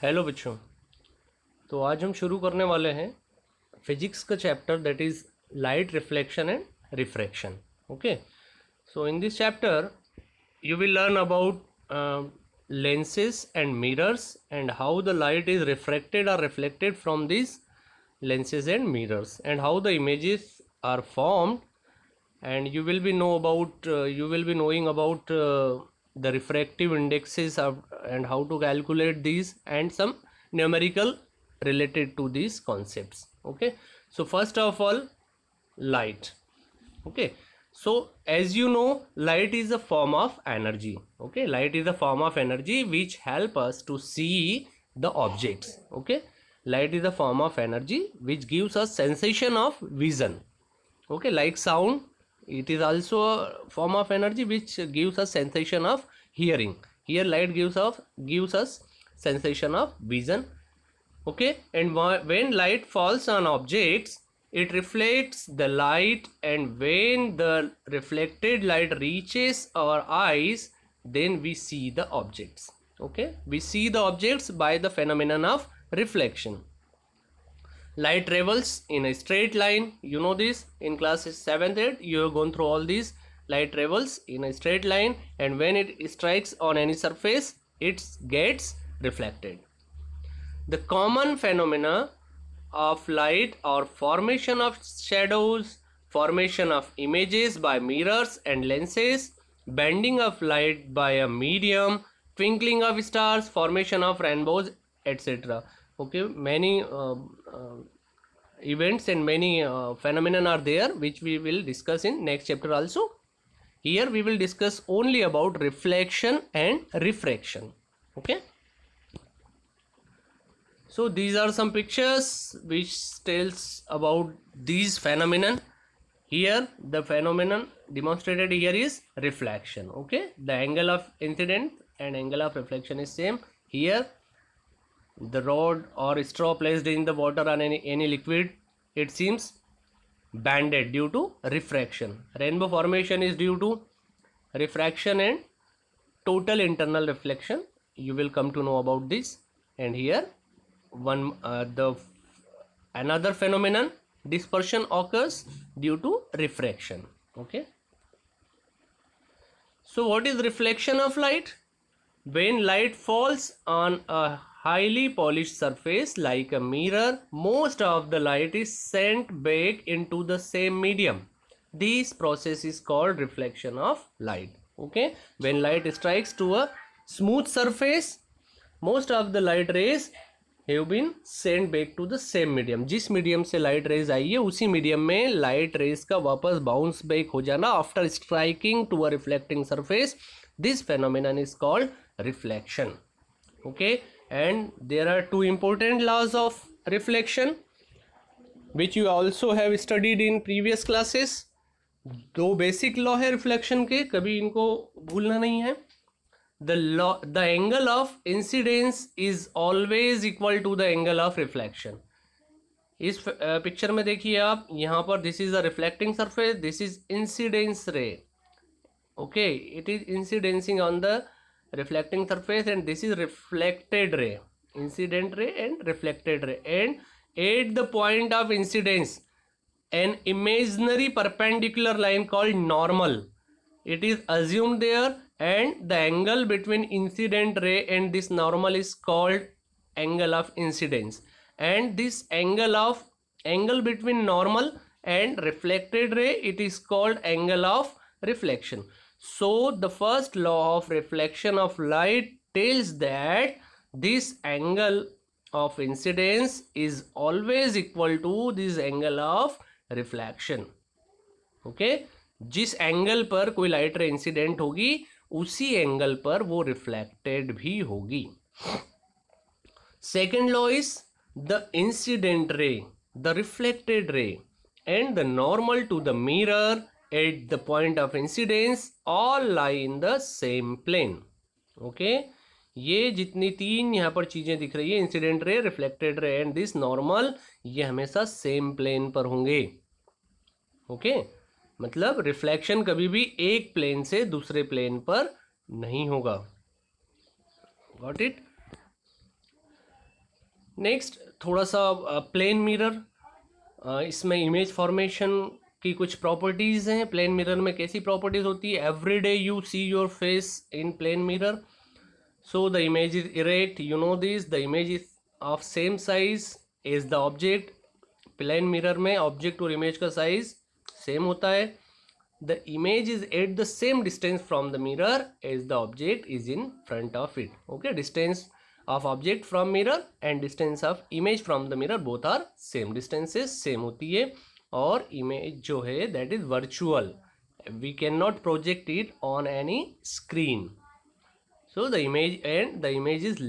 Hello बच्चों। तो आज हम शुरू करने वाले हैं फिजिक्स का chapter that is light reflection and refraction. Okay, so in this chapter you will learn about lenses and mirrors and how the light is refracted or reflected from these lenses and mirrors and how the images are formed, and you will be knowing about the refractive indexes and how to calculate these and some numerical related to these concepts. Okay, so first of all, light. Okay, so as you know, light is a form of energy. Okay, light is a form of energy which help us to see the objects. Okay, light is a form of energy which gives us sensation of vision. Okay, like sound, it is also a form of energy which gives us sensation of hearing. Here light gives us sensation of vision. Okay, and when light falls on objects, it reflects the light, and when the reflected light reaches our eyes, then we see the objects. Okay, we see the objects by the phenomenon of reflection. Light travels in a straight line. You know this in class 7th 8th. You have gone through all these. Light travels in a straight line, and when it strikes on any surface, it gets reflected. The common phenomena of light are formation of shadows, formation of images by mirrors and lenses, bending of light by a medium, twinkling of stars, formation of rainbows, etc. Okay, many events and many phenomena are there which we will discuss in next chapter also. Here we will discuss only about reflection and refraction. Okay, so these are some pictures which tells about these phenomenon. Here the phenomenon demonstrated here is reflection. Okay, the angle of incident and angle of reflection is same. Here the rod or straw placed in the water or any liquid, it seems banded due to refraction. Rainbow formation is due to refraction and total internal reflection. You will come to know about this. And here one another phenomenon, dispersion occurs due to refraction. Okay, so what is reflection of light? When light falls on a highly polished surface like a mirror, most of the light is sent back into the same medium. This process is called reflection of light. Okay, when light strikes to a smooth surface, most of the light rays have been sent back to the same medium. जिस medium से light rays आई है उसी medium में light rays का वापस bounce back हो जाना after striking to a reflecting surface. This phenomenon is called reflection. Okay, and there are two important laws of reflection which you also have studied in previous classes. दो basic law है reflection के, कभी इनको भूलना नहीं है. The angle of incidence is always equal to the angle of reflection. इस picture में देखिए आप, यहाँ पर this is a reflecting surface, this is incidence ray. Okay, it is incidencing on the reflecting surface, and this is reflected ray, incident ray and reflected ray. And at the point of incidence, an imaginary perpendicular line called normal, it is assumed there, and the angle between incident ray and this normal is called angle of incidence. And this angle between normal and reflected ray, it is called angle of reflection. So the first law of reflection of light tells that this angle of incidence is always equal to this angle of reflection. Okay, जिस angle पर कोई light ray incident होगी उसी angle पर वो reflected भी होगी. Second law is the incident ray, the reflected ray and the normal to the mirror at the point of incidence all lie in the same plane. Okay, ये जितनी तीन यहाँ पर चीजें दिख रही है, incident ray, reflected ray and this normal, ये हमेशा सेम प्लेन पर होंगे. ओके, मतलब रिफ्लेक्शन कभी भी एक प्लेन से दूसरे प्लेन पर नहीं होगा. Got it? नेक्स्ट थोड़ा सा प्लेन मिरर, इसमें इमेज फॉर्मेशन की कुछ प्रॉपर्टीज़ हैं। प्लेन मिरर में कैसी प्रॉपर्टीज़ होती है? Every day you see your face in plane mirror, so the image is erect, you know this, the image is of same size as the object. Plane mirror में object और image का size same होता है। The image is at the same distance from the mirror as the object is in front of it. Okay, distance of object from mirror and distance of image from the mirror both are same, distances same होती है। और image जो है that is virtual, we can not project it on any screen, so the image is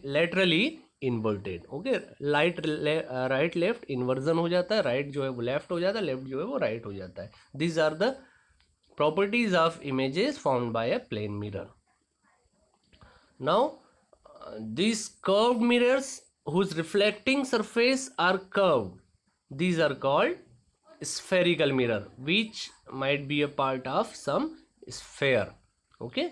laterally inverted. Okay, right left inversion हो जाता है, right जो है वो लेफ्ट हो जाता है, लेफ्ट जो है वो राइट हो जाता है। These are the properties of images found by a plane mirror. Now these curved mirrors whose reflecting surface are curved, these are called spherical mirror, which might be a part of some sphere. Okay,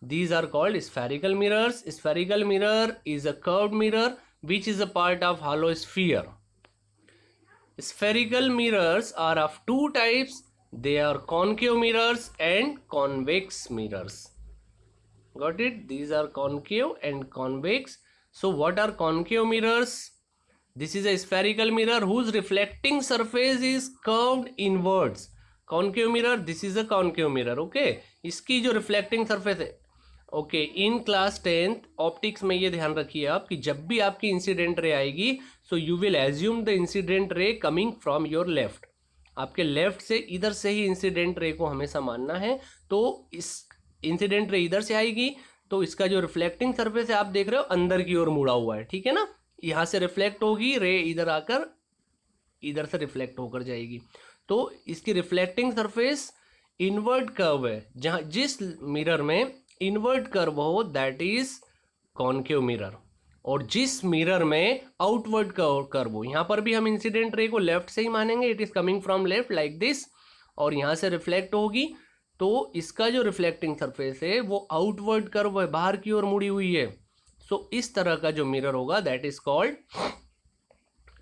these are called spherical mirrors. Spherical mirror is a curved mirror which is a part of hollow sphere. Spherical mirrors are of two types. They are concave mirrors and convex mirrors. Got it? These are concave and convex. So what are concave mirrors? This is a spherical mirror whose reflecting surface is curved inwards. Concave mirror, this is a concave mirror. Okay, इसकी जो reflecting surface है, okay, in class 10th optics में ये ध्यान रखिए आप कि जब भी आपकी इंसिडेंट रे आएगी, so you will assume the incident ray coming from your left. आपके लेफ्ट से इधर से ही इंसिडेंट रे को हमेशा मानना है। तो इस इंसिडेंट रे इधर से आएगी तो इसका जो रिफ्लेक्टिंग सरफेस है आप देख रहे हो अंदर की ओर मुड़ा हुआ है, ठीक है ना। यहाँ से रिफ्लेक्ट होगी रे, इधर आकर इधर से रिफ्लेक्ट होकर जाएगी। तो इसकी रिफ्लेक्टिंग सरफेस इनवर्ट कर्व है। जहाँ जिस मिरर में इनवर्ट कर्व हो दैट इज कॉनकेव मिरर, और जिस मिरर में आउटवर्ड कर्व हो, यहाँ पर भी हम इंसिडेंट रे को लेफ्ट से ही मानेंगे, it is coming from left like this, और यहाँ से रिफ्लेक्ट होगी तो इसका जो रिफ्लेक्टिंग सरफेस है वो आउटवर्ड कर्व है, बाहर की ओर मुड़ी हुई है। सो इस तरह का जो मिरर होगा that is called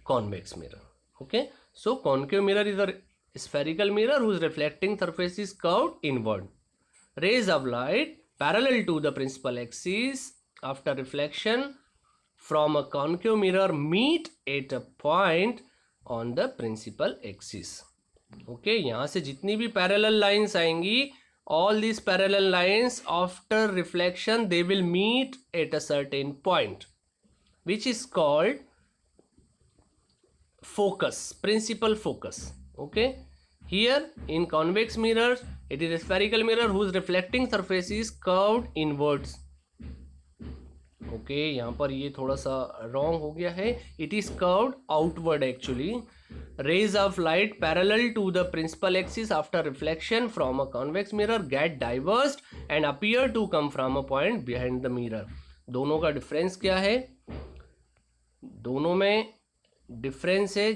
convex mirror. Okay, so concave mirror is a spherical mirror whose reflecting surface is curved inward. Rays of light parallel to the principal axis after reflection from a concave mirror meet at a point on the principal axis. Okay, यहाँ से जितनी भी parallel lines आएंगी, all these parallel lines after reflection they will meet at a certain point which is called focus, principal focus. Okay, here in convex mirrors it is a spherical mirror whose reflecting surface is curved inwards. Okay, यहाँ पर ये थोड़ा सा wrong हो गया है, it is curved outward actually. Rays of light parallel to the principal axis after reflection from a convex mirror get diverged and appear to come from a point behind the mirror. दोनों का difference क्या है? दोनों में difference है,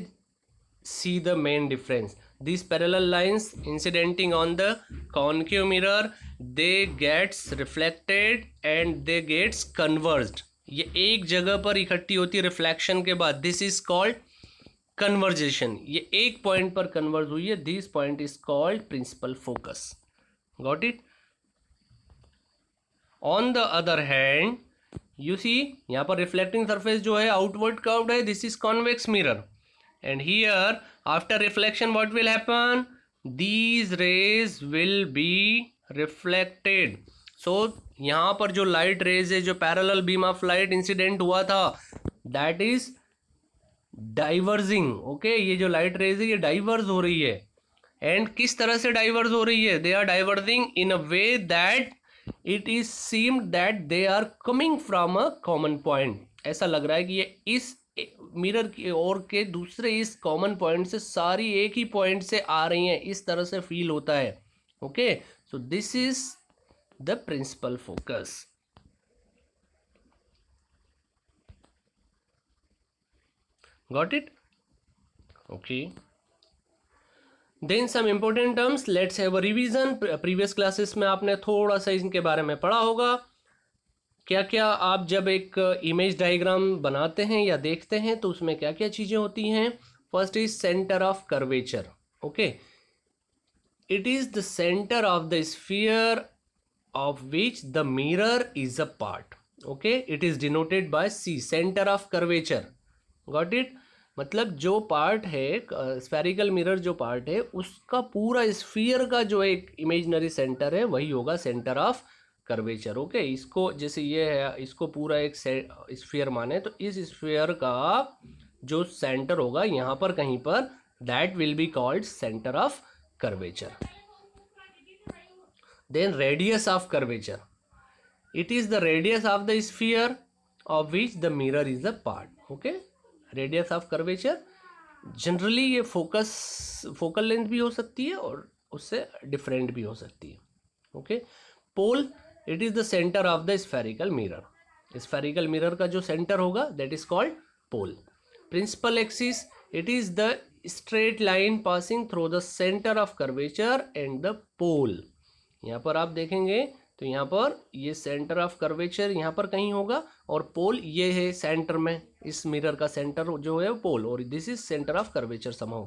see the main difference. These parallel lines incidenting on the concave mirror they gets reflected and they gets converged. ये एक जगह पर इकट्ठी होती है रिफ्लेक्शन के बाद, दिस इज कॉल्ड कन्वर्जेशन। ये एक पॉइंट पर कन्वर्ज हुई है, this point is called principal focus. Got it? On the other hand you see यहाँ पर रिफ्लेक्टिंग सरफेस जो है आउटवर्ड कर्व्ड है, this is convex mirror, and here after reflection what will happen? These rays will be reflected. So यहाँ पर जो light rays है, जो parallel beam of light incident हुआ था दैट इज डाइवर्जिंग। ओके, ये जो लाइट रेज है ये डाइवर्ज हो रही है, एंड किस तरह से डाइवर्ज हो रही है? They are diverging in a way that it is seemed that they are coming from a common point. ऐसा लग रहा है कि ये इस मिरर की ओर के दूसरे इस कॉमन पॉइंट से सारी एक ही पॉइंट से आ रही हैं, इस तरह से फील होता है। Okay, so this is the principal focus. Got it? Okay, then some important terms, let's have a revision. Previous classes में आपने थोड़ा सा इनके बारे में पढ़ा होगा। क्या क्या आप जब एक इमेज डायग्राम बनाते हैं या देखते हैं तो उसमें क्या क्या चीज़ें होती हैं? First is centre of curvature. Okay, it is the centre of the sphere of which the mirror is a part. Okay, it is denoted by C, center of curvature. Got it? मतलब जो part है spherical mirror, जो part है उसका पूरा sphere का जो एक इमेजनरी सेंटर है वही होगा सेंटर ऑफ कर्वेचर. ओके, इसको जैसे ये है, इसको पूरा एक स्फीयर माने तो इस स्फीयर का जो सेंटर होगा यहाँ पर कहीं पर, that will be called centre of curvature. Then radius of curvature. It is the radius of the sphere of which the mirror is a part. Okay, radius of curvature generally ये focal length भी हो सकती है और उससे different भी हो सकती है. Okay, pole, it is the centre of the spherical mirror. Spherical mirror का जो सेंटर होगा that is called pole. Principal axis, it is the straight line passing through the centre of curvature and the pole. यहाँ पर आप देखेंगे तो यहाँ पर ये सेंटर ऑफ कर्वेचर यहाँ पर कहीं होगा और पोल ये है सेंटर में, इस मिरर का सेंटर जो है वो पोल, और this is centre of curvature somehow.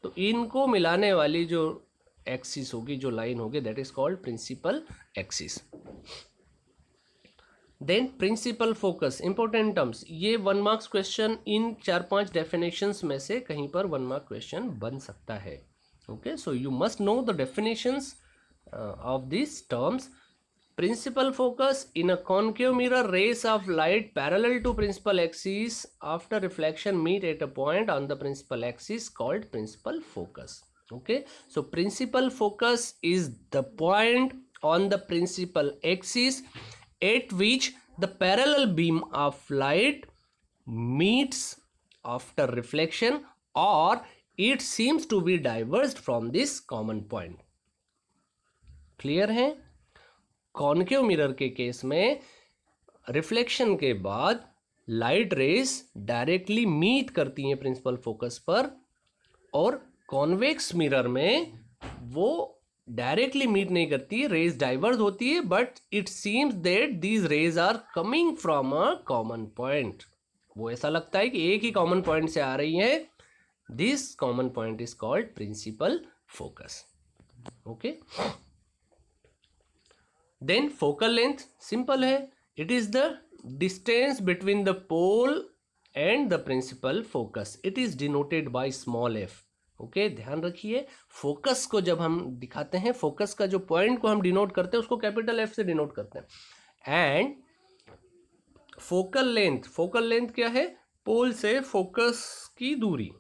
तो इनको मिलाने वाली जो एक्सिस होगी, जो लाइन होगी, that is called principal axis. Then principal focus, important terms. ये 1 मार्क्स क्वेश्चन इन 4-5 डेफिनेशंस में से कहीं पर 1 मार्क क्वेश्चन बन सकता है. Okay, so you must know the definitions of these terms. Principal focus, in a concave mirror, rays of light parallel to principal axis after reflection meet at a point on the principal axis called principal focus. Okay, so principal focus is the point on the principal axis at which the parallel beam of light meets after reflection, or it seems to be diverged from this common point. Clear है? Concave mirror के case में reflection के बाद light rays directly meet करती हैं principal focus पर, और convex mirror में वो डायरेक्टली मीट नहीं करती, रेज डाइवर्ज होती है, but it seems that these rays are coming from a common point. वो ऐसा लगता है कि एक ही कॉमन पॉइंट से आ रही है. This common point is called principal focus. Okay, then focal length simple है, it is the distance between the pole and the principal focus. It is denoted by small F. Okay, ध्यान रखिए, focus को जब हम दिखाते हैं, focus का जो पॉइंट को हम डिनोट करते हैं उसको कैपिटल एफ से डिनोट करते हैं. एंड फोकल लेंथ क्या है? पोल से फोकस की दूरी,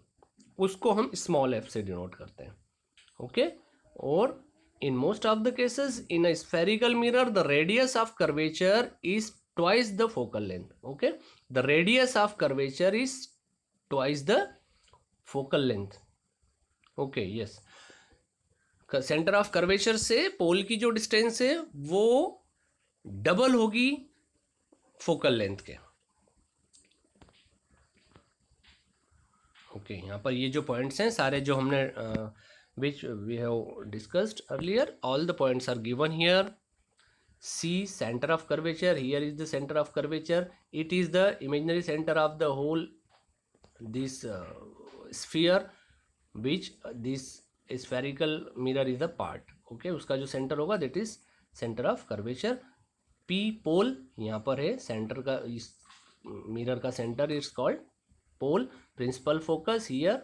उसको हम स्मॉल एफ से डिनोट करते हैं. ओके, और in most of the cases in a spherical mirror the radius of curvature is twice the focal length. Okay, the radius of curvature is twice the focal length. Okay, yes, centre of curvature से पोल की जो distance है वो double होगी focal length के. Okay, यहाँ पर ये जो पॉइंट्स हैं सारे जो हमने which we have discussed earlier, all the points are given here. C, center of curvature, here is the center of curvature, it is the imaginary center of the whole this sphere which this spherical mirror is a part. Okay, उसका जो center होगा that is center of curvature. P, pole, यहाँ पर है center का, इस mirror का center is called pole. Principal focus, here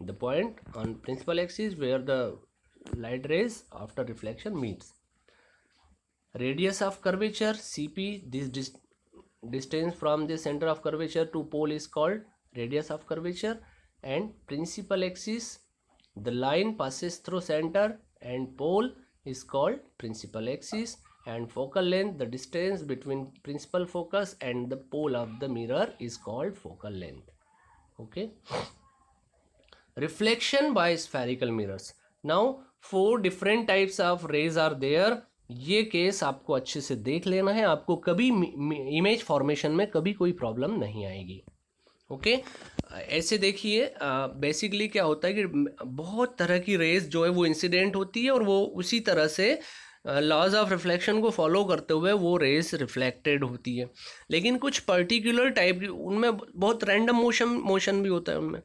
the point on principal axis where the light rays after reflection meets. Radius of curvature, Cp, this distance from the center of curvature to pole is called radius of curvature. And principal axis, the line passes through center and pole is called principal axis. And focal length, the distance between principal focus and the pole of the mirror is called focal length. Okay, reflection by spherical mirrors. Now 4 different types of rays are there. ये case आपको अच्छे से देख लेना है, आपको कभी image formation में कभी कोई प्रॉब्लम नहीं आएगी. ओके, ऐसे देखिए, बेसिकली क्या होता है कि बहुत तरह की रेज जो है वो इंसिडेंट होती है और वो उसी तरह से लॉज ऑफ रिफ्लेक्शन को फॉलो करते हुए वो रेस रिफ्लेक्टेड होती है। लेकिन कुछ पर्टिकुलर टाइप की, उनमें बहुत रैंडम मोशन भी होता है उनमें।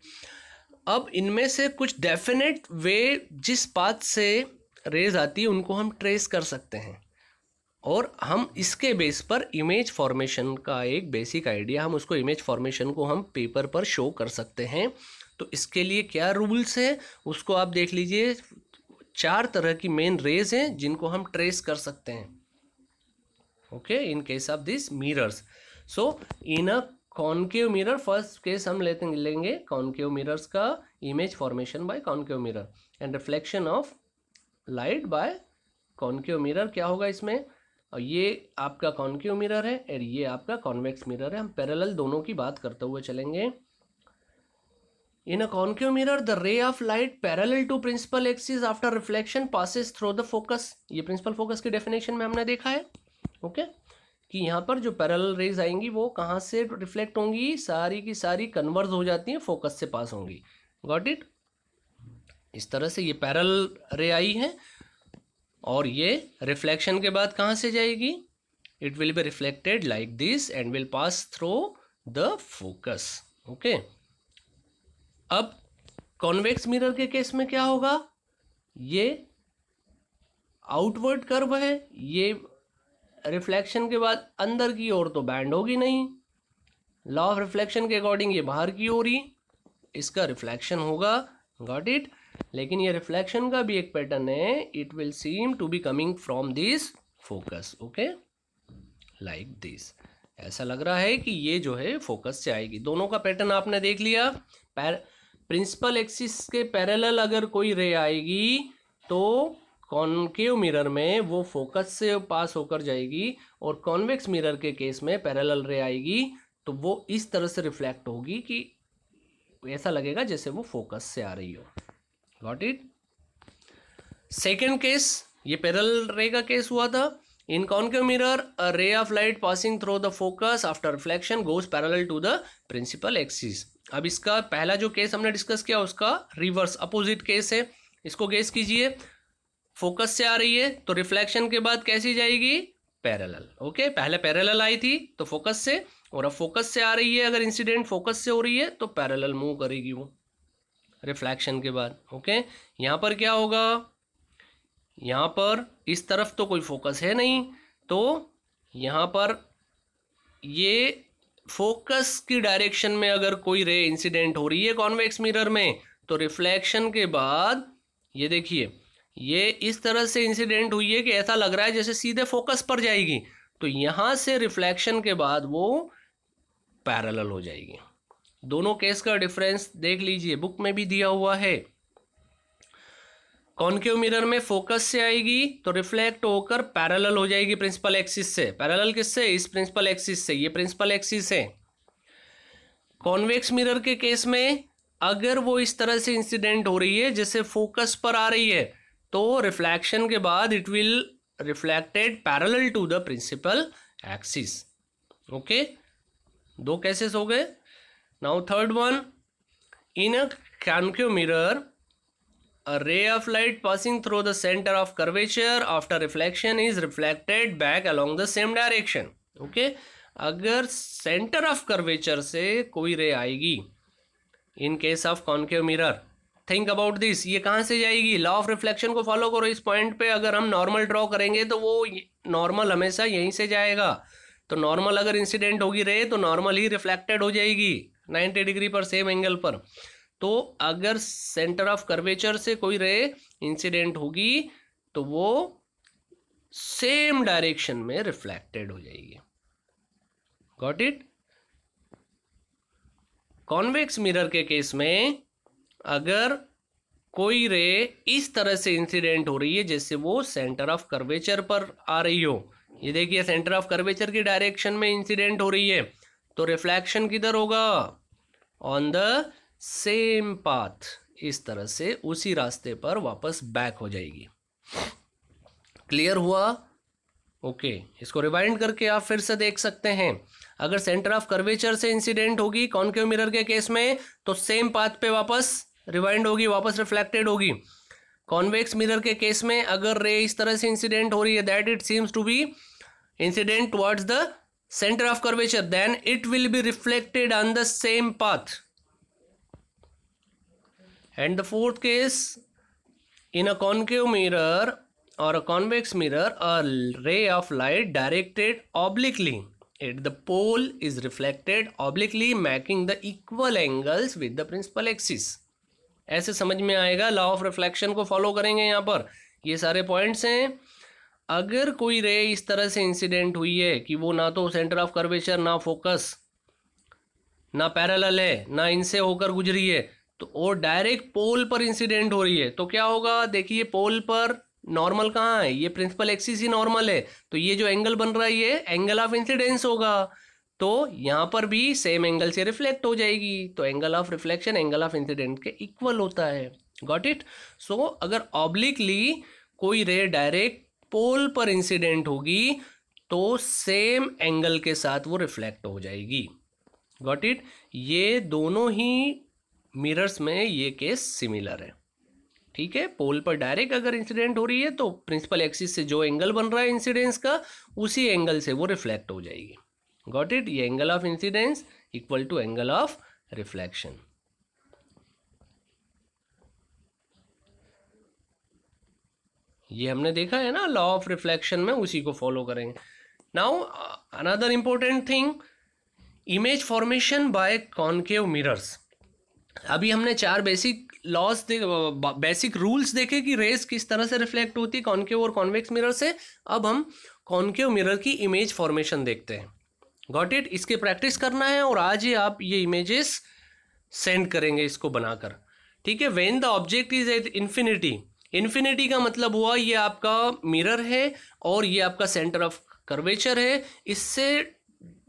अब इनमें से कुछ डेफिनेट वे जिस पाथ से रेज आती है उनको हम ट्रेस कर सकते हैं, और हम इसके बेस पर इमेज फॉर्मेशन का एक बेसिक आइडिया, हम उसको इमेज फॉर्मेशन को हम पेपर पर शो कर सकते हैं। तो इसके लिए क्या रूल्स है उसको आप देख लीजिए। 4 तरह की मेन रेज हैं जिनको हम ट्रेस कर सकते हैं, okay, in case of this mirrors. So in a concave mirror, first case हम लेंगे कॉनकेव मिरर्स का, image formation by concave mirror and reflection of light by concave mirror. क्या होगा इसमें, और ये आपका कॉनकेव मिरर है और ये आपका कॉन्वेक्स मिरर है। हम पैरेलल दोनों की बात करते हुए चलेंगे। In a concave mirror the ray of light parallel to principal axis after reflection passes through the focus. ये प्रिंसिपल फोकस की डेफिनेशन में हमने देखा है, ओके, कि यहाँ पर जो पैरेलल रेज आएंगी वो कहाँ से रिफ्लेक्ट होंगी, सारी की सारी कन्वर्ज हो जाती हैं, फोकस से पास होंगी। Got it. इस तरह से ये पैरेलल रे आई है, और ये रिफ्लेक्शन के बाद कहाँ से जाएगी, it will be reflected like this and will pass through the focus, okay. अब कॉन्वेक्स मिरर के केस में क्या होगा, ये आउटवर्ड कर्व है, ये रिफ्लेक्शन के बाद अंदर की ओर तो बैंड होगी नहीं, लॉ ऑफ रिफ्लेक्शन के अकॉर्डिंग ये बाहर की ओर ही इसका रिफ्लेक्शन होगा। Got it. लेकिन ये रिफ्लेक्शन का भी एक पैटर्न है, it will seem to be coming from this focus, okay, like this. ऐसा लग रहा है कि ये जो है फोकस से आएगी। दोनों का पैटर्न आपने देख लिया। प्रिंसिपल एक्सिस के पैरेलल अगर कोई रे आएगी तो कॉनकेव मिरर में वो फोकस से पास होकर जाएगी, और कॉन्वेक्स मिरर के केस में पैरेलल रे आएगी तो वो इस तरह से रिफ्लेक्ट होगी कि ऐसा लगेगा जैसे वो फोकस से आ रही हो। Got it. सेकेंड केस, ये पैरेलल रे का केस हुआ था। इन concave mirror a ray of light passing through the focus after reflection goes parallel to the principal axis. अब इसका पहला जो केस हमने डिस्कस किया उसका रिवर्स अपोजिट केस है। इसको गेस कीजिए, फोकस से आ रही है तो रिफ्लेक्शन के बाद कैसी जाएगी, पैरेलल, ओके। पहले पैरेलल आई थी तो फोकस से, और अब फोकस से आ रही है, अगर इंसिडेंट फोकस से हो रही है तो पैरेलल मूव करेगी वो रिफ्लेक्शन के बाद, ओके। यहाँ पर क्या होगा, यहाँ पर इस तरफ तो कोई फोकस है नहीं, तो यहाँ पर ये फोकस की डायरेक्शन में अगर कोई रे इंसिडेंट हो रही है कॉन्वेक्स मिरर में, तो रिफ्लेक्शन के बाद ये देखिए ये इस तरह से इंसिडेंट हुई है कि ऐसा लग रहा है जैसे सीधे फोकस पर जाएगी, तो यहाँ से रिफ्लेक्शन के बाद वो पैरेलल हो जाएगी। दोनों केस का डिफरेंस देख लीजिए, बुक में भी दिया हुआ है। कॉनकेव मिरर में फोकस से आएगी तो रिफ्लेक्ट होकर पैरेलल हो जाएगी प्रिंसिपल एक्सिस से। पैरेलल किससे, इस प्रिंसिपल एक्सिस से, ये प्रिंसिपल एक्सिस है। कॉन्वेक्स मिरर के केस में अगर वो इस तरह से इंसिडेंट हो रही है जैसे फोकस पर आ रही है, तो रिफ्लेक्शन के बाद it will reflected parallel to the principal axis, okay. दो केसेस हो गए। Now third one, in a concave mirror a ray of light passing through the center of curvature after reflection is reflected back along the same direction, okay। अगर center of curvature से कोई रे आएगी in case of concave mirror, think about this, ये कहाँ से जाएगी, law of reflection को फॉलो करो। इस पॉइंट पे अगर हम नॉर्मल ड्रॉ करेंगे तो वो नॉर्मल हमेशा यहीं से जाएगा, तो नॉर्मल अगर इंसिडेंट होगी रे तो नॉर्मल ही रिफ्लेक्टेड हो जाएगी 90 डिग्री पर, सेम एंगल पर। तो अगर सेंटर ऑफ कर्वेचर से कोई रे इंसिडेंट होगी तो वो सेम डायरेक्शन में रिफ्लेक्टेड हो जाएगी। Got it. कॉन्वेक्स मिरर के केस में अगर कोई रे इस तरह से इंसिडेंट हो रही है जैसे वो सेंटर ऑफ कर्वेचर पर आ रही हो, ये देखिए सेंटर ऑफ कर्वेचर की डायरेक्शन में इंसिडेंट हो रही है, तो रिफ्लेक्शन किधर होगा, ऑन द सेम पाथ, इस तरह से उसी रास्ते पर वापस बैक हो जाएगी। क्लियर हुआ, ओके। इसको रिवाइंड करके आप फिर से देख सकते हैं। अगर सेंटर ऑफ कर्वेचर से इंसिडेंट होगी कॉनकेव मिरर के केस में तो सेम पाथ पे वापस रिवाइंड होगी, वापस रिफ्लेक्टेड होगी। कॉन्वेक्स मिरर के केस में अगर रे इस तरह से इंसिडेंट हो रही है that it seems to be incident towards the centre of curvature, then it will be reflected on the same path. And the fourth case, in a concave mirror or a convex mirror, a ray of light directed obliquely at the pole is reflected obliquely, making the equal angles with the principal axis. ऐसे समझ में आएगा. Law of reflection को follow करेंगे. यहाँ पर ये सारे पॉइंट्स हैं. अगर कोई रे इस तरह से इंसिडेंट हुई है कि वो ना तो सेंटर ऑफ कर्वेचर, ना फोकस, ना पैरेलल है, ना इनसे होकर गुजरी है, तो और डायरेक्ट पोल पर इंसिडेंट हो रही है, तो क्या होगा. देखिए पोल पर नॉर्मल कहाँ है, ये प्रिंसिपल एक्सिस ही नॉर्मल है, तो ये जो एंगल बन रहा है ये एंगल ऑफ इंसिडेंस होगा. तो यहाँ पर भी सेम एंगल से रिफ्लेक्ट हो जाएगी. तो angle of reflection angle of incident के इक्वल होता है. Got it. सो अगर ऑब्लिकली कोई रे डायरेक्ट पोल पर इंसिडेंट होगी तो सेम एंगल के साथ वो रिफ्लेक्ट हो जाएगी. Got it. ये दोनों ही मिरर्स में ये केस सिमिलर है. ठीक है. पोल पर डायरेक्ट अगर इंसिडेंट हो रही है तो प्रिंसिपल एक्सिस से जो एंगल बन रहा है इंसिडेंस का, उसी एंगल से वो रिफ्लेक्ट हो जाएगी. Got it. ये angle of incidence equal to angle of reflection. ये हमने देखा है ना लॉ ऑफ रिफ्लेक्शन में, उसी को फॉलो करेंगे. Now another important thing, image formation by concave mirrors. अभी हमने 4 बेसिक लॉज बेसिक रूल्स देखे कि रेस किस तरह से रिफ्लेक्ट होती है कॉनकेव और कॉन्वेक्स मिरर से. अब हम कॉनकेव मिरर की इमेज फॉर्मेशन देखते हैं. Got it. इसकी प्रैक्टिस करना है और आज ही आप ये इमेजेस सेंड करेंगे इसको बनाकर. ठीक है. When the object is at infinity. Infinity का मतलब हुआ ये आपका मिरर है और ये आपका सेंटर ऑफ कर्वेचर है. इससे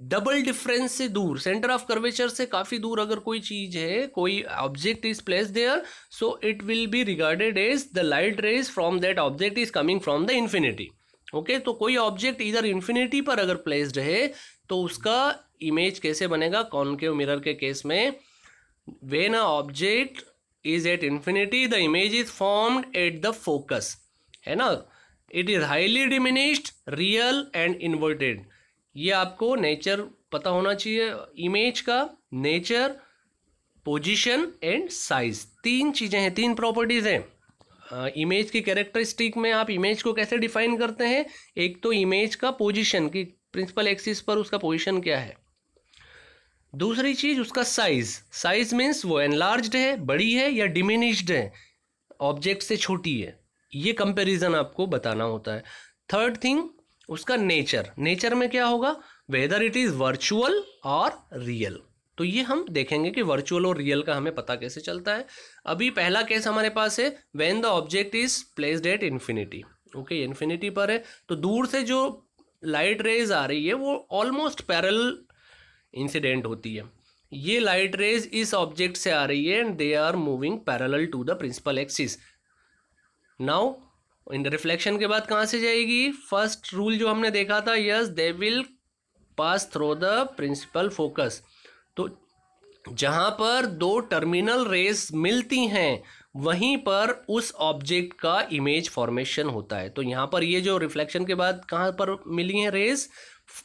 डबल डिफरेंस से दूर, सेंटर ऑफ कर्वेचर से काफ़ी दूर अगर कोई चीज़ है, कोई object is placed there, so it will be regarded as the light rays from that object is coming from the infinity. Okay. तो कोई ऑब्जेक्ट इधर इन्फिनिटी पर अगर प्लेस्ड है तो उसका इमेज कैसे बनेगा कॉनकेव मिरर के केस में. When a object is at infinity the image is formed at the focus, है ना. It is highly diminished, real and inverted. ये आपको नेचर पता होना चाहिए इमेज का. नेचर, पोजीशन एंड साइज, 3 चीज़ें हैं, 3 प्रॉपर्टीज़ हैं. इमेज की कैरेक्टरिस्टिक में आप इमेज को कैसे डिफाइन करते हैं. एक तो इमेज का पोजीशन की प्रिंसिपल एक्सिस पर उसका पोजीशन क्या है. दूसरी चीज़ उसका साइज. साइज मीन्स वो एनलार्ज्ड है, बड़ी है, या डिमिनिश्ड है, ऑब्जेक्ट से छोटी है. ये कंपैरिजन आपको बताना होता है. थर्ड थिंग उसका नेचर. नेचर में क्या होगा, वेदर इट इज़ वर्चुअल और रियल. तो ये हम देखेंगे कि वर्चुअल और रियल का हमें पता कैसे चलता है. अभी पहला केस हमारे पास है when the object is placed at infinity. Okay. Infinity पर है तो दूर से जो लाइट रेज आ रही है वो ऑलमोस्ट पैरेलल इंसिडेंट होती है. ये लाइट रेज इस ऑब्जेक्ट से आ रही है and they are moving parallel to the principal axis. Now in the reflection के बाद कहाँ से जाएगी. फर्स्ट रूल जो हमने देखा था, yes they will pass through the principal focus. तो जहाँ पर 2 टर्मिनल रेज मिलती हैं वहीं पर उस ऑब्जेक्ट का इमेज फॉर्मेशन होता है. तो यहाँ पर ये जो रिफ्लेक्शन के बाद कहाँ पर मिली हैं रेज,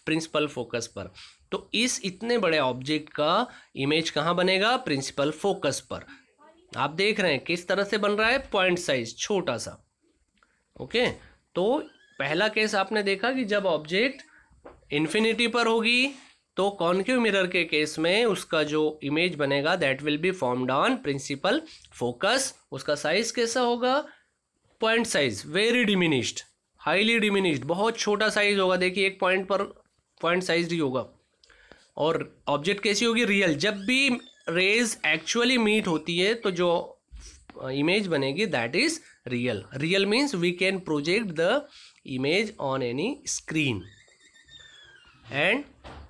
प्रिंसिपल फोकस पर. तो इस इतने बड़े ऑब्जेक्ट का इमेज कहाँ बनेगा, प्रिंसिपल फोकस पर. आप देख रहे हैं किस तरह से बन रहा है, पॉइंट साइज छोटा सा. ओके. तो पहला केस आपने देखा कि जब ऑब्जेक्ट इन्फिनिटी पर होगी तो कॉनकेव मिरर के केस में उसका जो इमेज बनेगा that will be formed on principal focus. उसका साइज कैसा होगा, point size very diminished, highly diminished, बहुत छोटा साइज होगा. देखिए एक पॉइंट पर पॉइंट साइज ही होगा. और ऑब्जेक्ट कैसी होगी, रियल. जब भी रेज एक्चुअली मीट होती है तो जो इमेज बनेगी that is real. Real means we can project the image on any screen. And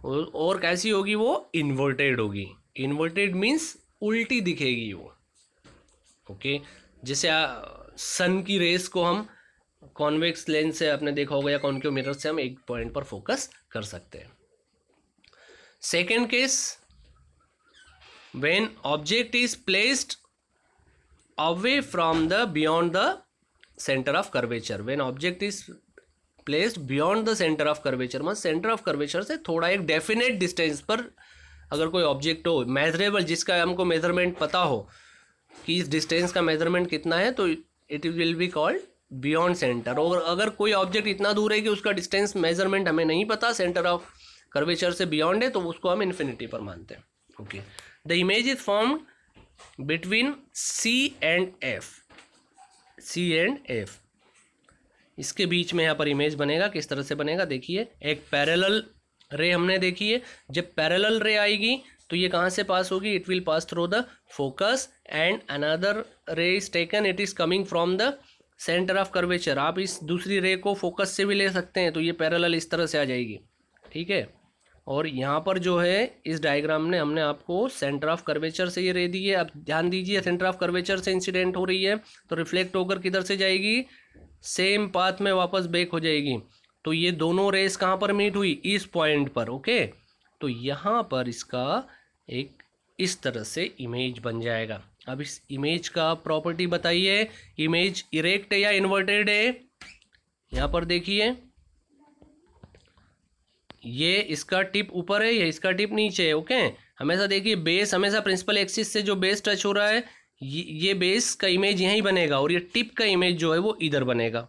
और कैसी होगी वो, इन्वर्टेड होगी. इन्वर्टेड मीन्स उल्टी दिखेगी वो. ओके. जैसे सन की रेस को हम कॉन्वेक्स लेंस से आपने देखा होगा या कॉनकेव मिरर से हम एक पॉइंट पर फोकस कर सकते हैं. Second case, when object is placed away from the beyond the centre of curvature, when object is placed beyond the centre of curvature, मतलब सेंटर ऑफ कर्वेचर से थोड़ा एक डेफिनेट डिस्टेंस पर अगर कोई ऑब्जेक्ट हो मेजरेबल, जिसका हमको मेजरमेंट पता हो कि इस डिस्टेंस का मेजरमेंट कितना है, तो it will be called beyond centre. और अगर कोई ऑब्जेक्ट इतना दूर है कि उसका डिस्टेंस मेजरमेंट हमें नहीं पता, सेंटर ऑफ कर्वेचर से बियॉन्ड है, तो उसको हम इन्फिनिटी पर मानते हैं। Okay, the image is formed between C and F, C and F, इसके बीच में यहाँ पर इमेज बनेगा। किस तरह से बनेगा देखिए, एक पैरेलल रे हमने देखी है, जब पैरेलल रे आएगी तो ये कहाँ से पास होगी, it will pass through the focus and another रे is taken, it is coming from the centre of curvature. आप इस दूसरी रे को फोकस से भी ले सकते हैं, तो ये पैरेलल इस तरह से आ जाएगी, ठीक है। और यहाँ पर जो है इस डायग्राम में हमने आपको सेंटर ऑफ कर्वेचर से ये रे दी है। अब ध्यान दीजिए, सेंटर ऑफ कर्वेचर से इंसिडेंट हो रही है तो रिफ्लेक्ट होकर किधर से जाएगी, सेम पाथ में वापस बैक हो जाएगी। तो ये दोनों रेस कहाँ पर मीट हुई, इस पॉइंट पर। ओके, तो यहाँ पर इसका एक इस तरह से इमेज बन जाएगा। अब इस इमेज का प्रॉपर्टी बताइए, इमेज इरेक्ट है या इन्वर्टेड है। यहाँ पर देखिए, ये इसका टिप ऊपर है, ये इसका टिप नीचे है। ओके, हमेशा देखिए बेस हमेशा प्रिंसिपल एक्सिस से जो बेस टच हो रहा है, ये बेस का इमेज यहीं बनेगा और ये टिप का इमेज जो है वो इधर बनेगा।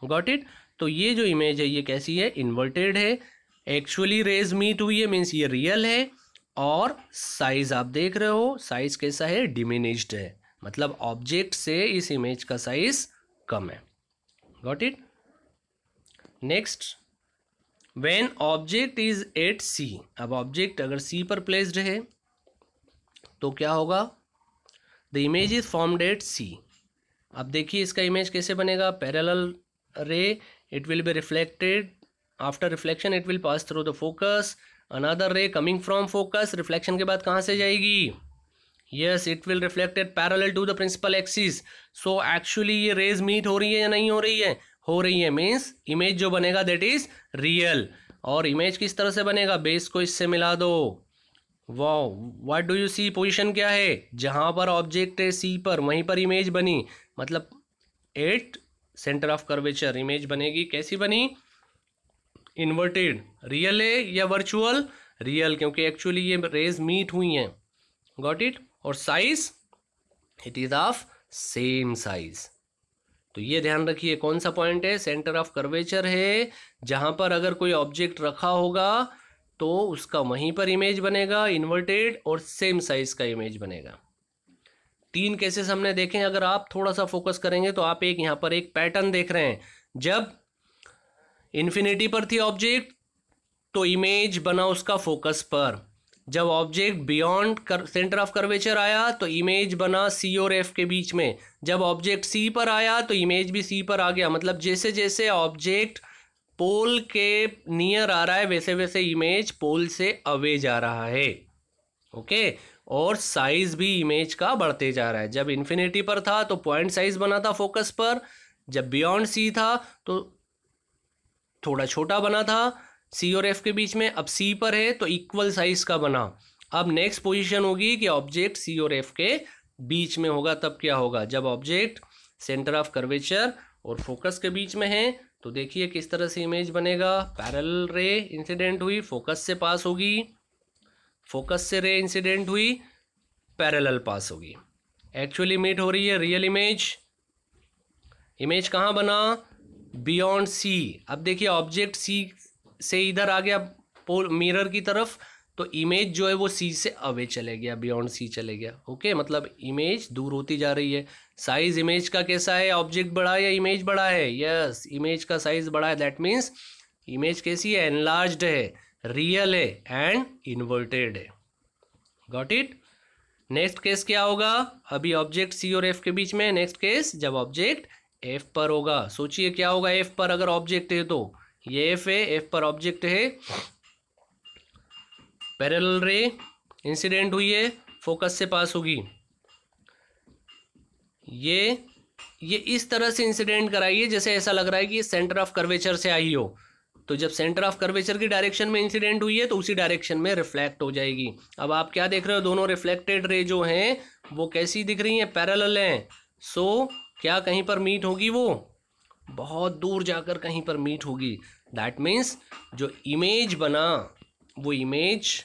Got it. तो ये जो इमेज है ये कैसी है, इन्वर्टेड है। एक्चुअली रेज मीट हुई है, मीन्स ये रियल है। और साइज आप देख रहे हो, साइज कैसा है, डिमिनिश्ड है, मतलब ऑब्जेक्ट से इस इमेज का साइज कम है। Got it. Next, when object is at C, अब ऑब्जेक्ट अगर सी पर प्लेस्ड है तो क्या होगा, the image is formed at C. अब देखिए इसका इमेज कैसे बनेगा, parallel ray, it will be reflected, after reflection it will pass through the focus, another ray coming from focus, reflection के बाद कहाँ से जाएगी, yes it will reflected parallel to the principal axis. So actually ये rays meet हो रही है या नहीं हो रही है, हो रही है, मीन्स इमेज जो बनेगा दैट इज रियल। और इमेज किस तरह से बनेगा, बेस को इससे मिला दो। Wow, what do you see, position क्या है, जहां पर ऑब्जेक्ट है सी पर वहीं पर इमेज बनी, मतलब at centre of curvature image बनेगी। कैसी बनी, इन्वर्टेड। रियल है या वर्चुअल, रियल, क्योंकि एक्चुअली ये रेज मीट हुई हैं। Got it. और size, it is of same size. तो ये ध्यान रखिए कौन सा पॉइंट है, सेंटर ऑफ कर्वेचर है, जहां पर अगर कोई ऑब्जेक्ट रखा होगा तो उसका वहीं पर इमेज बनेगा, इन्वर्टेड, और सेम साइज का इमेज बनेगा। 3 केसेस हमने देखे हैं। अगर आप थोड़ा सा फोकस करेंगे तो आप एक यहाँ पर एक पैटर्न देख रहे हैं। जब इन्फिनिटी पर थी ऑब्जेक्ट तो इमेज बना उसका फोकस पर, जब object beyond centre of curvature आया तो इमेज बना सी और एफ के बीच में, जब ऑब्जेक्ट सी पर आया तो इमेज भी सी पर आ गया। मतलब जैसे जैसे ऑब्जेक्ट पोल के नियर आ रहा है वैसे वैसे इमेज पोल से अवे जा रहा है। ओके, और साइज भी इमेज का बढ़ते जा रहा है। जब इन्फिनिटी पर था तो पॉइंट साइज बना था फोकस पर, जब बियॉन्ड सी था तो थोड़ा छोटा बना था सी और एफ के बीच में, अब सी पर है तो इक्वल साइज का बना। अब नेक्स्ट पोजीशन होगी कि ऑब्जेक्ट सी और एफ के बीच में होगा, तब क्या होगा, जब ऑब्जेक्ट सेंटर ऑफ कर्वेचर और फोकस के बीच में है तो देखिए किस तरह से इमेज बनेगा। पैरेलल रे इंसिडेंट हुई, फोकस से पास होगी, फोकस से रे इंसिडेंट हुई, पैरेलल पास होगी, एक्चुअली मीट हो रही है रियल इमेज। इमेज कहाँ बना, बियॉन्ड सी। अब देखिए ऑब्जेक्ट सी से इधर आ गया पोल मिरर की तरफ, तो इमेज जो है वो सी से अवे चले गया, बियॉन्ड सी चले गया। ओके, मतलब इमेज दूर होती जा रही है। साइज इमेज का कैसा है, ऑब्जेक्ट बड़ा है या इमेज बड़ा है, यस इमेज का साइज बड़ा है। दैट मीन्स इमेज कैसी है, एनलार्ज्ड है, रियल है एंड इन्वर्टेड है। Got it. नेक्स्ट केस क्या होगा, अभी ऑब्जेक्ट सी और एफ के बीच में, नेक्स्ट केस जब ऑब्जेक्ट एफ पर होगा। सोचिए क्या होगा एफ पर, अगर ऑब्जेक्ट है तो ये एफ है, एफ पर ऑब्जेक्ट है, पैरेलल रे इंसिडेंट हुई है, फोकस से पास होगी, ये इस तरह से इंसिडेंट कराइए जैसे ऐसा लग रहा है कि ये सेंटर ऑफ कर्वेचर से आई हो। तो जब सेंटर ऑफ कर्वेचर की डायरेक्शन में इंसिडेंट हुई है तो उसी डायरेक्शन में रिफ्लेक्ट हो जाएगी। अब आप क्या देख रहे हो, दोनों रिफ्लेक्टेड रे जो हैं वो कैसी दिख रही हैं, पैरेलल हैं। सो क्या कहीं पर मीट होगी? वो बहुत दूर जाकर कहीं पर मीट होगी। दैट मीन्स जो इमेज बना वो इमेज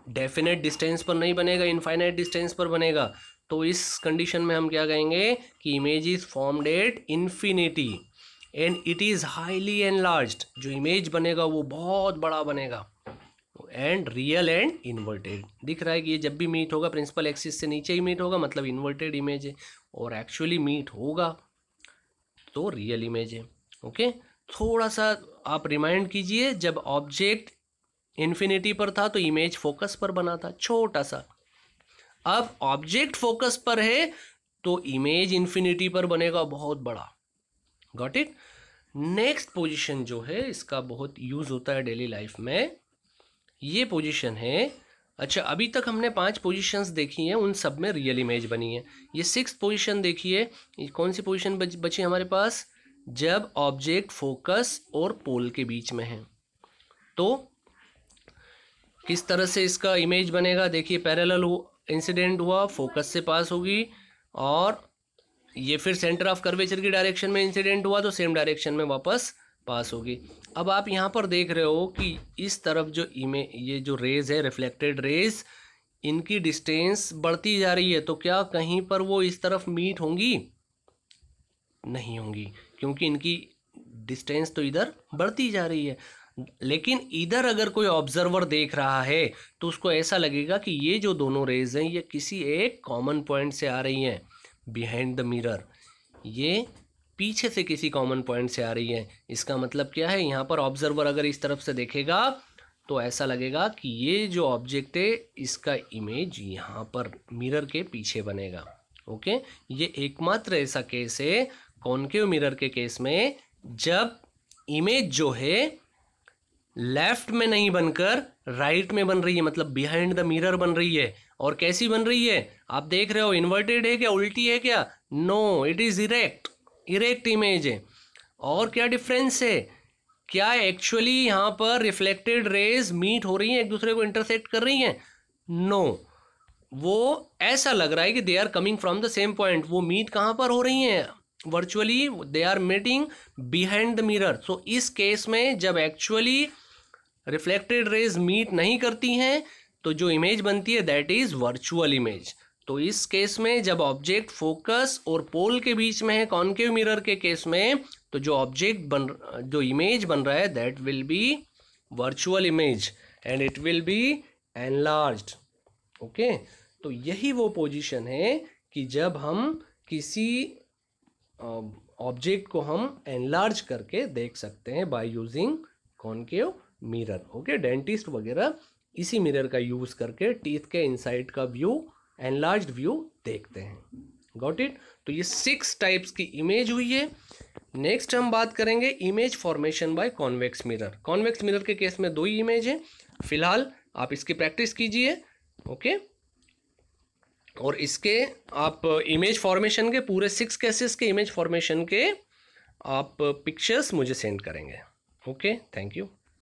डेफिनेट डिस्टेंस पर नहीं बनेगा, इनफाइनाइट डिस्टेंस पर बनेगा। तो इस कंडीशन में हम क्या कहेंगे कि image is formed at infinity and it is highly enlarged. जो इमेज बनेगा वो बहुत बड़ा बनेगा। एंड रियल एंड इन्वर्टेड, दिख रहा है कि ये जब भी मीट होगा प्रिंसिपल एक्सिस से नीचे ही मीट होगा, मतलब इन्वर्टेड इमेज है, और एक्चुअली मीट होगा तो रियल इमेज है। ओके, थोड़ा सा आप रिमाइंड कीजिए, जब ऑब्जेक्ट इन्फिनिटी पर था तो इमेज फोकस पर बना था, छोटा सा। अब ऑब्जेक्ट फोकस पर है तो इमेज इन्फिनिटी पर बनेगा, बहुत बड़ा। Got it? नेक्स्ट पोजीशन जो है इसका बहुत यूज होता है डेली लाइफ में, ये पोजीशन है। अच्छा, अभी तक हमने 5 पोजीशंस देखी हैं, उन सब में रियल इमेज बनी है। ये 6th पोजीशन देखिए, कौन सी पोजीशन बची हमारे पास? जब ऑब्जेक्ट फोकस और पोल के बीच में है। तो किस तरह से इसका इमेज बनेगा? देखिए, पैरेलल इंसिडेंट हुआ, फोकस से पास होगी, और ये फिर सेंटर ऑफ कर्वेचर की डायरेक्शन में इंसिडेंट हुआ तो सेम डायरेक्शन में वापस पास होगी। अब आप यहाँ पर देख रहे हो कि इस तरफ जो ये जो रेज है, रिफ्लेक्टेड रेज, इनकी डिस्टेंस बढ़ती जा रही है। तो क्या कहीं पर वो इस तरफ मीट होंगी? नहीं होंगी, क्योंकि इनकी डिस्टेंस तो इधर बढ़ती जा रही है। लेकिन इधर अगर कोई ऑब्जर्वर देख रहा है तो उसको ऐसा लगेगा कि ये जो दोनों रेज हैं ये किसी एक कॉमन पॉइंट से आ रही हैं, बिहाइंड द मिरर। ये पीछे से किसी कॉमन पॉइंट से आ रही है। इसका मतलब क्या है? यहाँ पर ऑब्जर्वर अगर इस तरफ से देखेगा तो ऐसा लगेगा कि ये जो ऑब्जेक्ट है इसका इमेज यहाँ पर मिरर के पीछे बनेगा। ओके, ये एकमात्र ऐसा केस है कॉनकेव मिरर के केस में जब इमेज जो है लेफ्ट में नहीं बनकर राइट में बन रही है, मतलब बिहाइंड द मिरर बन रही है। और कैसी बन रही है? आप देख रहे हो, इन्वर्टेड है क्या, उल्टी है क्या? No, it is erect image है। और क्या डिफरेंस है? क्या एक्चुअली यहाँ पर रिफ्लेक्टेड रेज मीट हो रही हैं, एक दूसरे को इंटरसेक्ट कर रही हैं? नो, वो ऐसा लग रहा है कि they are coming from the same point. वो मीट कहाँ पर हो रही हैं? Virtually they are meeting behind the mirror. So इस केस में जब एक्चुअली रिफ्लेक्टेड रेज मीट नहीं करती हैं तो जो इमेज बनती है दैट इज वर्चुअल इमेज। तो इस केस में जब ऑब्जेक्ट फोकस और पोल के बीच में है कॉनकेव मिरर के केस में, तो जो इमेज बन रहा है that will B virtual image and it will B enlarged. Okay, तो यही वो पोजीशन है कि जब हम किसी ऑब्जेक्ट को हम एनलार्ज करके देख सकते हैं by using concave mirror. Okay, dentist वगैरह इसी मिरर का यूज करके टीथ के इनसाइड का व्यू, एनलार्ज्ड व्यू देखते हैं। Got it? तो ये 6 टाइप्स की इमेज हुई है। नेक्स्ट हम बात करेंगे image formation by convex mirror. Convex mirror के केस में 2 ही इमेज है। फिलहाल आप इसकी प्रैक्टिस कीजिए। ओके, और इसके आप इमेज फॉर्मेशन के पूरे 6 केसेस के इमेज फॉर्मेशन के आप पिक्चर्स मुझे सेंड करेंगे। Okay, thank you.